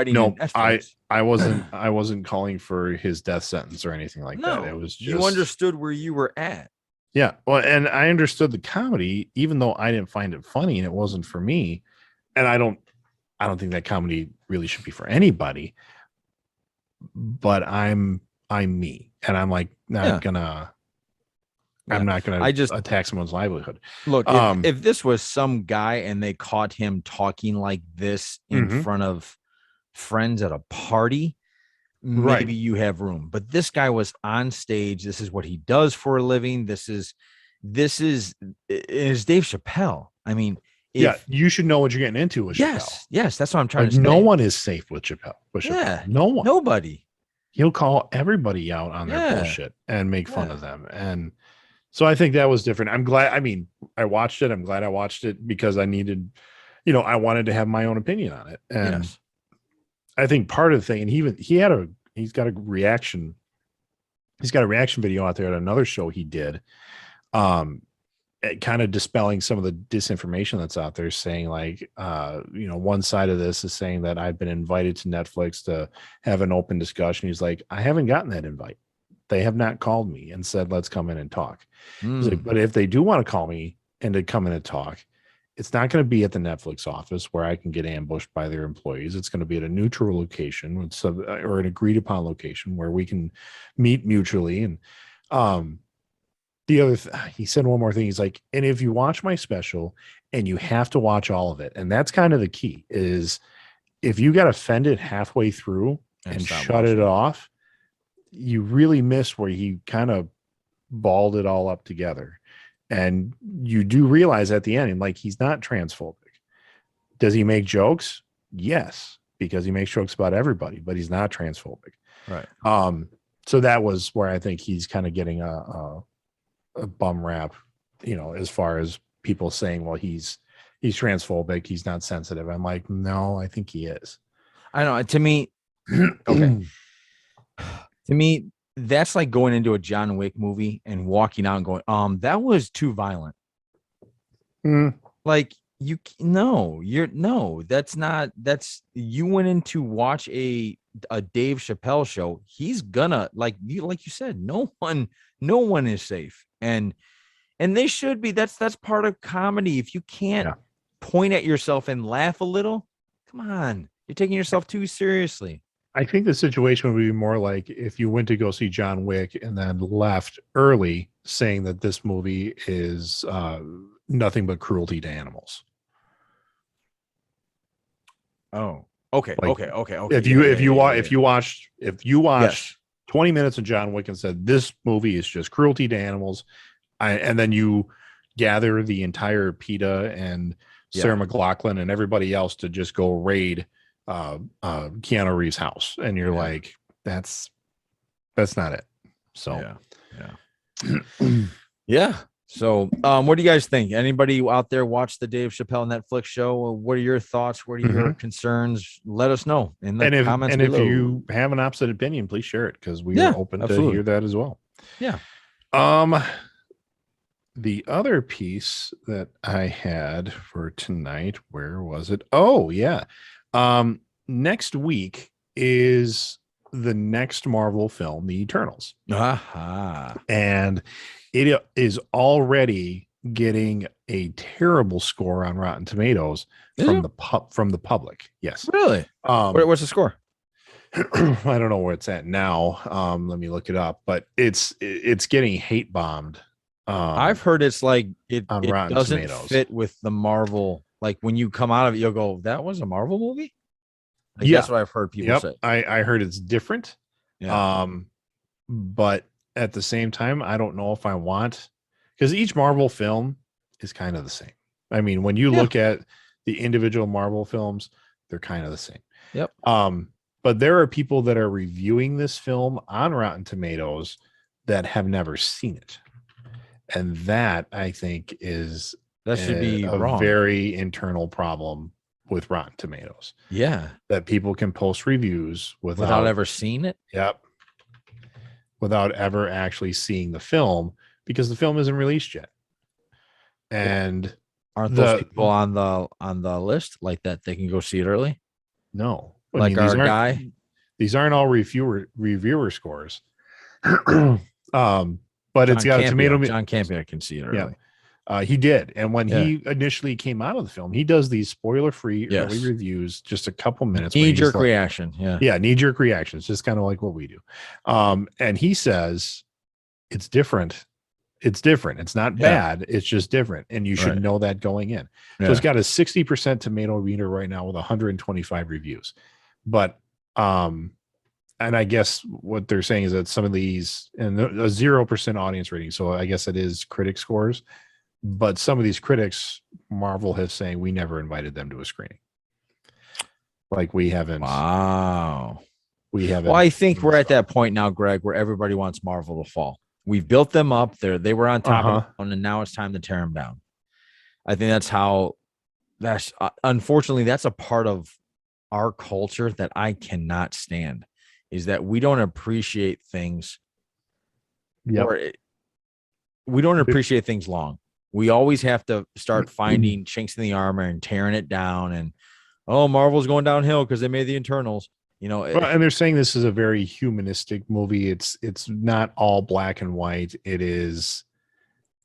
I wasn't calling for his death sentence or anything like that. It was just, you understood where you were at. Yeah, well, and I understood the comedy, even though I didn't find it funny and it wasn't for me, and I don't think that comedy really should be for anybody, but I'm me, and I'm like not gonna attack someone's livelihood. Look, if this was some guy and they caught him talking like this in front of friends at a party, maybe you have room. But this guy was on stage. This is what he does for a living. This is Dave Chappelle. I mean, you should know what you're getting into with Chappelle. Yes, that's what I'm trying to say. No one is safe with Chappelle. No one. Nobody. He'll call everybody out on their bullshit and make fun of them. And so I think that was different. I'm glad. I mean, I watched it. I'm glad I watched it because I needed, I wanted to have my own opinion on it. And I think part of the thing, and he's got a reaction video out there at another show he did, kind of dispelling some of the disinformation that's out there, saying like, one side of this is saying that I've been invited to Netflix to have an open discussion. He's like, I haven't gotten that invite. They have not called me and said, let's come in and talk. He's like, but if they do want to call me and to come in and talk, it's not going to be at the Netflix office where I can get ambushed by their employees. It's going to be at a neutral location or an agreed upon location where we can meet mutually. And the other, he said one more thing. He's like, and if you watch my special, and you have to watch all of it, and that's kind of the key, is if you got offended halfway through and shut it off, you really miss where he kind of balled it all up together. And you do realize at the end, and like, he's not transphobic. Does he make jokes? Yes, because he makes jokes about everybody, but he's not transphobic. Right. So that was where I think he's kind of getting a bum rap, as far as people saying, well, he's transphobic, he's not sensitive. I'm like, no, I think he is. I know. To me, okay. To me, that's like going into a John Wick movie and walking out and going, that was too violent. Like, that's you went in to watch a Dave Chappelle show. He's gonna, like you said, no one is safe. And they should be. That's part of comedy. If you can't point at yourself and laugh a little, come on, you're taking yourself too seriously. I think the situation would be more like if you went to go see John Wick and then left early saying that this movie is nothing but cruelty to animals. Oh, okay. Like, Okay. If you watched 20 minutes of John Wick and said this movie is just cruelty to animals, and then you gather the entire PETA and Sarah McLachlan and everybody else to just go raid Keanu Reeves' house, and you're like, that's not it. So yeah. So, what do you guys think? Anybody out there watch the Dave Chappelle Netflix show? What are your thoughts? What are your concerns? Let us know in the comments And below. if you have an opposite opinion, please share it because we Yeah, are open absolutely. to hear that as well. Yeah. The other piece that I had for tonight, where was it? Oh, yeah. Next week is the next Marvel film, The Eternals. Aha. And it is already getting a terrible score on Rotten Tomatoes from the public. Yes. Really? What's the score? I don't know where it's at now. Let me look it up, but it's getting hate bombed. I've heard it's like it Rotten doesn't Tomatoes. fit with the Marvel. Like when you come out of it, you'll go, "That was a Marvel movie." Like, Yeah, that's what I've heard people say. I heard it's different. Yeah. But at the same time, I don't know if I want, because each Marvel film is kind of the same. I mean, when you look at the individual Marvel films, they're kind of the same. Yep. But there are people that are reviewing this film on Rotten Tomatoes that have never seen it. And that I think is should be a wrong. very internal problem with Rotten Tomatoes. Yeah. That people can post reviews without ever seeing it. Yep. Without ever actually seeing the film, because the film isn't released yet. And aren't those people on the list like that? They can go see it early. No, I like mean, our guy. These aren't all reviewer scores. But John it's got a tomato. John Campia can see it early. Yeah. He did. And when he initially came out of the film, he does these spoiler-free early reviews, just a couple minutes. Knee-jerk reaction. Yeah, knee-jerk reactions, just kind of like what we do. And he says it's different. It's different. It's not bad. It's just different. And you should know that going in. So it's got a 60% tomato meter right now with 125 reviews. But and I guess what they're saying is that some of these, and a 0% audience rating. So I guess it is critic scores. But some of these critics, Marvel has saying we never invited them to a screening. Like we haven't. Wow. We haven't. Well, I think we're at that point now, Greg, where everybody wants Marvel to fall. We've built them up. They were on top of, and now it's time to tear them down. I think that's unfortunately, that's a part of our culture that I cannot stand, is that we don't appreciate things. We don't appreciate things long. We always have to start finding chinks in the armor and tearing it down. And, Marvel's going downhill because they made the Eternals. And they're saying this is a very humanistic movie. It's not all black and white. It is.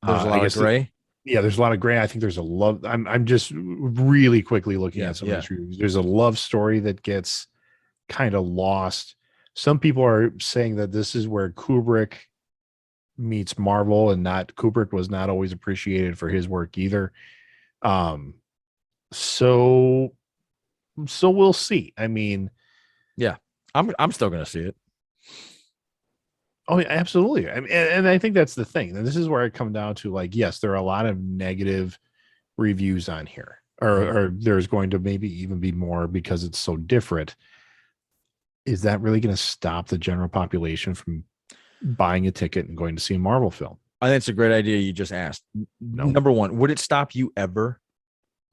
There's a lot of gray. There's a lot of gray. I think there's a love. I'm just really quickly looking at some of these reviews. There's a love story that gets kind of lost. Some people are saying that this is where Kubrick meets Marvel, and Kubrick was not always appreciated for his work either. So we'll see. I mean, I'm still going to see it. Oh, yeah, absolutely. I mean, and I think that's the thing. And this is where I come down to, like, yes, there are a lot of negative reviews on here, or there's going to maybe even be more because it's so different. Is that really going to stop the general population from buying a ticket and going to see a Marvel film? I think it's a great idea you just asked. No. Number one, would it stop you ever?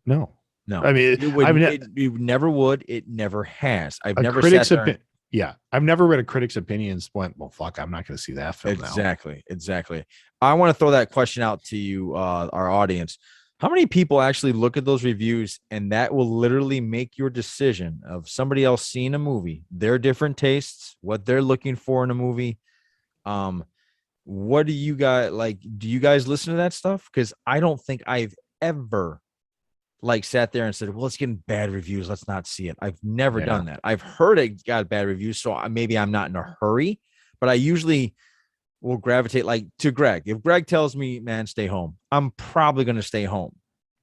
No. I mean, it never would. It never has. I've never sat there. I've never read a critic's opinions went, well, fuck, I'm not going to see that film Exactly. I want to throw that question out to you, our audience. How many people actually look at those reviews, and that will literally make your decision of somebody else seeing a movie, their different tastes, what they're looking for in a movie? What do you guys like? Do you guys listen to that stuff? Because I don't think I've ever sat there and said, well, it's getting bad reviews, let's not see it. I've never done that. I've heard it got bad reviews, so maybe I'm not in a hurry, but I usually will gravitate to Greg. If Greg tells me, man, stay home, I'm probably going to stay home.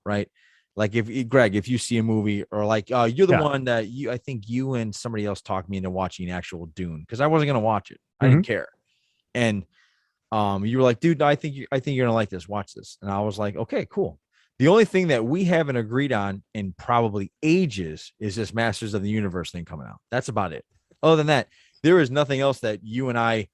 Right. Like if you see a movie, or you're the one that I think you and somebody else talked me into watching actual Dune, because I wasn't going to watch it. I didn't care. And you were like, dude, I think you're going to like this. Watch this. And I was like, okay, cool. The only thing that we haven't agreed on in probably ages is this Masters of the Universe thing coming out. That's about it. Other than that, there is nothing else that you and I,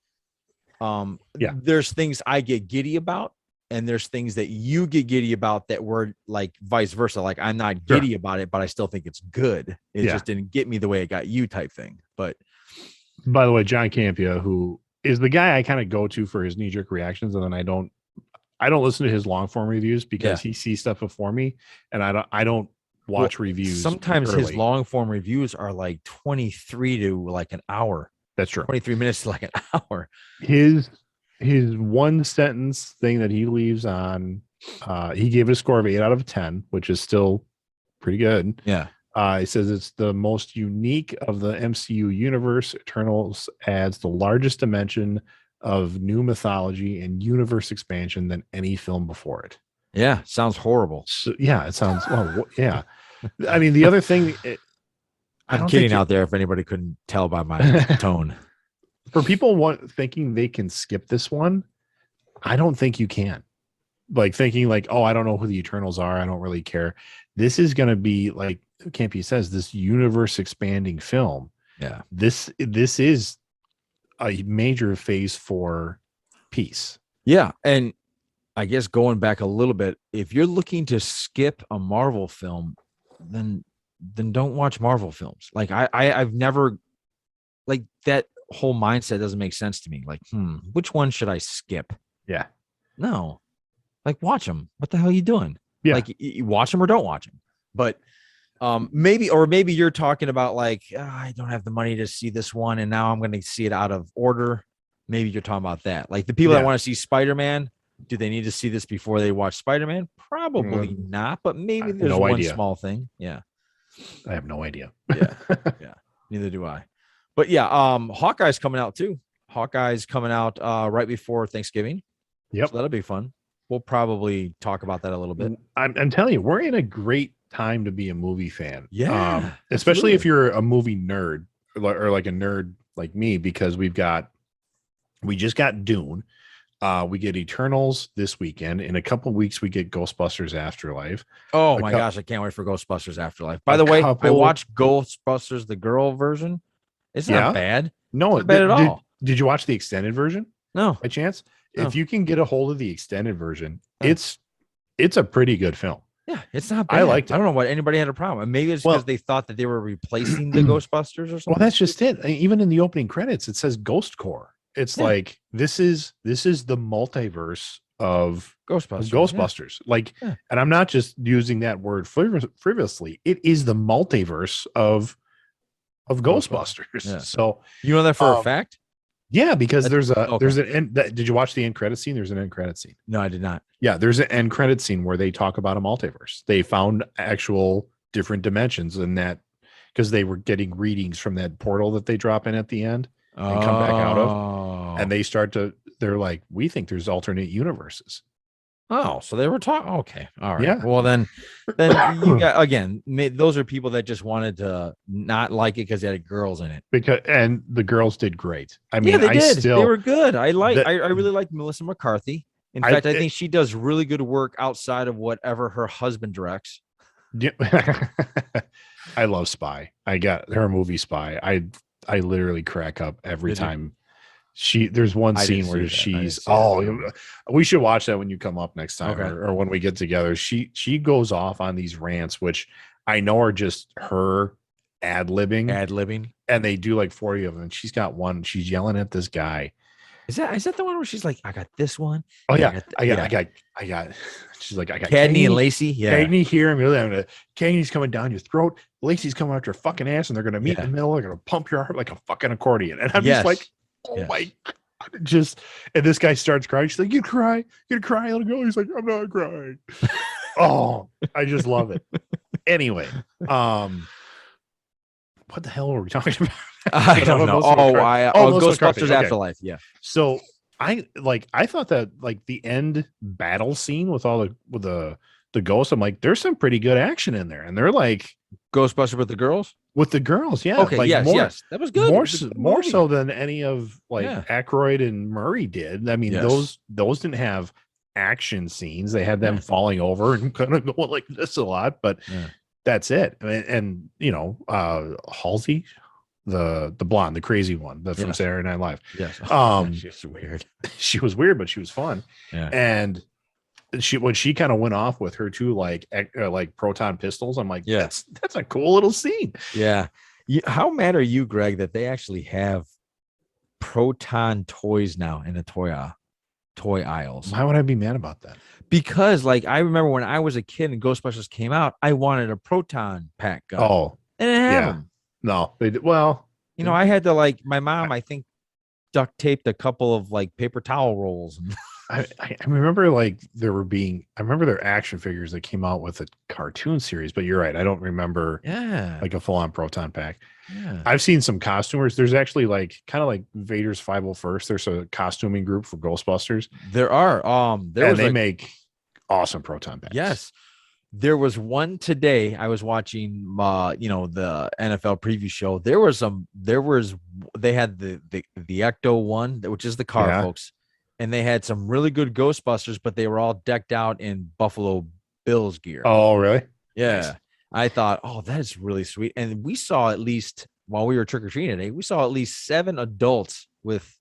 there's things I get giddy about, and there's things that you get giddy about that were like vice versa. Like I'm not giddy about it, but I still think it's good. It just didn't get me the way it got you type thing. But by the way, John Campia, who is the guy I kind of go to for his knee-jerk reactions, and then I don't listen to his long form reviews because he sees stuff before me, and I don't watch reviews. Sometimes his long form reviews are like 23 to like an hour. That's true. 23 minutes to like an hour. His one sentence thing that he leaves on, he gave it a score of 8 out of 10, which is still pretty good. Yeah. He says it's the most unique of the MCU universe. Eternals adds the largest dimension of new mythology and universe expansion than any film before it. Yeah, sounds horrible. So, yeah, it sounds. Well, yeah. I mean, the other thing. I'm kidding out there if anybody couldn't tell by my tone. For people thinking they can skip this one, I don't think you can. Like thinking like, oh, I don't know who the Eternals are. I don't really care. This is going to be like Campy says, this universe expanding film. Yeah. This is a major phase 4 piece. Yeah. And I guess going back a little bit, if you're looking to skip a Marvel film, then don't watch Marvel films. Like I've never, like, that whole mindset doesn't make sense to me. Like, which one should I skip? Yeah. No. Like, watch them. What the hell are you doing? Yeah. Like, you watch them or don't watch them. But maybe you're talking about like, I don't have the money to see this one, and now I'm going to see it out of order. Maybe you're talking about that. Like the people that want to see Spider-Man, do they need to see this before they watch Spider-Man? Probably not, but maybe there's one small thing. Yeah. I have no idea. Yeah. Yeah. Neither do I. But yeah, Hawkeye's coming out too. Hawkeye's coming out right before Thanksgiving. Yep. So that'll be fun. We'll probably talk about that a little bit. I'm telling you, we're in a great time to be a movie fan. Yeah. Especially if you're a movie nerd or like a nerd like me, because we just got Dune. We get Eternals this weekend. In a couple of weeks, we get Ghostbusters Afterlife. Oh my gosh, I can't wait for Ghostbusters Afterlife. By the way, I watched Ghostbusters, the girl version. It's not bad. No, it's not bad at all. Did you watch the extended version? No. By chance? No. If you can get a hold of the extended version, it's a pretty good film. Yeah, it's not bad. I liked it. I don't know what anybody had a problem. Maybe it's because they thought that they were replacing the Ghostbusters or something. Well, that's just it. Even in the opening credits, it says Ghost Corps. It's like this is the multiverse of Ghostbusters. Like, and I'm not just using that word frivolously. It is the multiverse of Ghostbusters. Yeah. So you know that for a fact? Yeah, because there's an end. Did you watch the end credit scene? There's an end credit scene. No, I did not. Yeah, there's an end credit scene where they talk about a multiverse. They found actual different dimensions in that because they were getting readings from that portal that they drop in at the end and come back out of. And they're like, we think there's alternate universes. Oh, so they were talking. Okay. All right. Yeah. Well, then you got, again, those are people that just wanted to not like it because they had girls in it. And the girls did great. I mean, they did. They were good. I really like Melissa McCarthy. In fact, I think she does really good work outside of whatever her husband directs. Yeah. I love Spy. I got her movie Spy. I literally crack up every time. There's one scene where we should watch that when you come up next time or when we get together. She goes off on these rants, which I know are just her ad-libbing, and they do like 40 of them. And she's got one. She's yelling at this guy. Is that the one where she's like, I got this one? Oh yeah, I got. She's like, I got Cadney and Lacey. Yeah, Cagney here. And Cagney's coming down your throat. Lacey's coming out your fucking ass, and they're gonna meet in the middle. They're gonna pump your heart like a fucking accordion. And I'm just like, oh my God. And this guy starts crying. She's like, you're gonna cry, little girl. He's like, I'm not crying. Oh, I just love it. Anyway, what the hell are we talking about? I don't know. Ghostbusters Afterlife. Yeah. So I thought that like the end battle scene with all the ghosts, I'm like, there's some pretty good action in there. And they're like Ghostbusters with the girls? With the girls, yeah. Okay, like yes. That was good. More so than any of Aykroyd and Murray did. I mean, those didn't have action scenes. They had them falling over and kind of going like this a lot, but that's it. And Halsey, the blonde, the crazy one, from Saturday Night Live. Yes. She was weird. She was weird, but she was fun. Yeah. And when she kind of went off with her two like proton pistols, I'm like, Yeah. that's a cool little scene. Yeah. How mad are you, Greg, that they actually have proton toys now in the toy aisles? Why would I be mad about that? Because like I remember when I was a kid and Ghostbusters came out, I wanted a proton pack gun. Oh, And it had yeah. them. No, they did. Well, You know, I had to like my mom, I think, duct taped a couple of like paper towel rolls. I remember like I remember their action figures that came out with a cartoon series, but you're right. I don't remember Yeah. like a full on proton pack. Yeah. I've seen some costumers. There's actually like kind of like Vader's 501st. There's a costuming group for Ghostbusters. There are. They make awesome proton packs. Yes. There was one today. I was watching the NFL preview show. They had the Ecto one, which is the car, Yeah. folks. And they had some really good Ghostbusters, but they were all decked out in Buffalo Bills gear. Oh, really? Yeah. Nice. I thought, oh, that is really sweet. And we saw at least while we were trick-or-treating today, we saw at least 7 adults with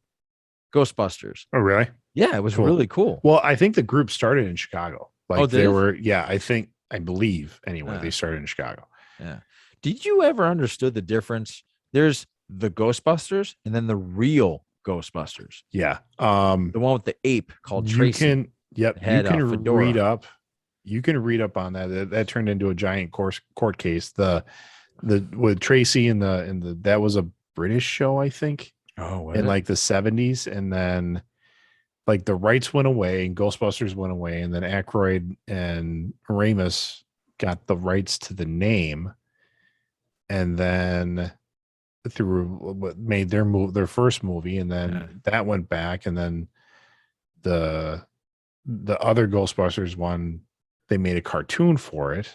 Ghostbusters. Oh, really? Yeah, it was really cool. Well, I think the group started in Chicago. Like they were, I believe anyway, they started in Chicago. Yeah. Did you ever understood the difference? There's the Ghostbusters and then the real Ghostbusters. Yeah. The one with the ape called Tracy. You can read up. You can read up on that. That turned into a giant court case. The with Tracy and that was a British show, I think. Oh, in like the 70s, and then like the rights went away and Ghostbusters went away, and then Aykroyd and Ramis got the rights to the name, and then made their first movie, and then that went back, and then the other Ghostbusters one, they made a cartoon for it,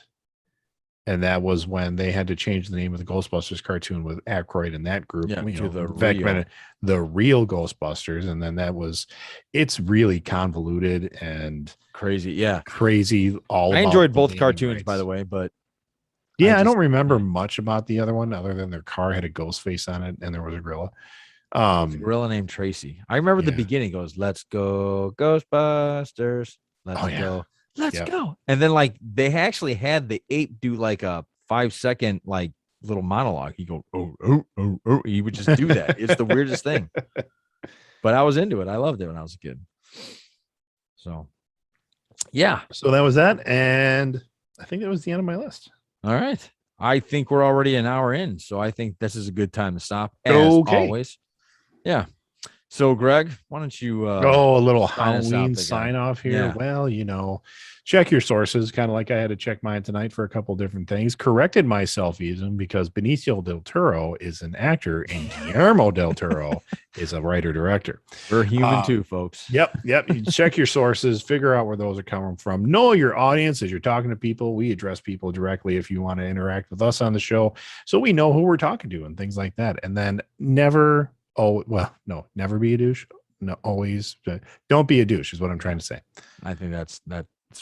and that was when they had to change the name of the Ghostbusters cartoon with Aykroyd and that group to the real Ghostbusters. And then it's really convoluted and crazy. Yeah. Crazy. I enjoyed both cartoons, by the way, but I don't remember much about the other one other than their car had a ghost face on it and there was a gorilla. A gorilla named Tracy. I remember the beginning goes, "Let's go, Ghostbusters. Let's go. Let's go." And then like they actually had the ape do like a 5-second like little monologue. He go, oh. He would just do that. It's the weirdest thing. But I was into it. I loved it when I was a kid. So yeah. So that was that. And I think that was the end of my list. All right. I think we're already an hour in. So I think this is a good time to stop. As always. Yeah. So, Greg, why don't you a little Halloween sign off here? Yeah. Well, check your sources, kind of like I had to check mine tonight for a couple of different things. Corrected myself even because Benicio del Toro is an actor and Guillermo del Toro is a writer-director. We're human too, folks. Yep. You check your sources, figure out where those are coming from. Know your audience as you're talking to people. We address people directly if you want to interact with us on the show, so we know who we're talking to and things like that. And then never be a douche. No, always don't be a douche is what I'm trying to say. I think that's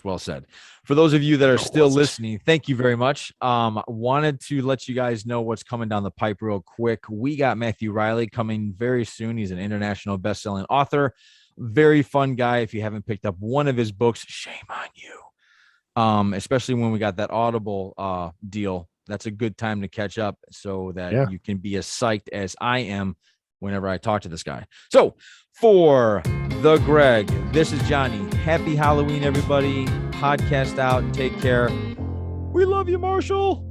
well said. For those of you that are still listening, thank you very much. Wanted to let you guys know what's coming down the pipe real quick. We got Matthew Riley coming very soon. He's an international best-selling author. Very fun guy. If you haven't picked up one of his books, shame on you. Especially when we got that Audible deal. That's a good time to catch up so that you can be as psyched as I am whenever I talk to this guy. So for the Greg, this is Johnny. Happy Halloween, everybody. Podcast out. Take care. We love you, Marshall.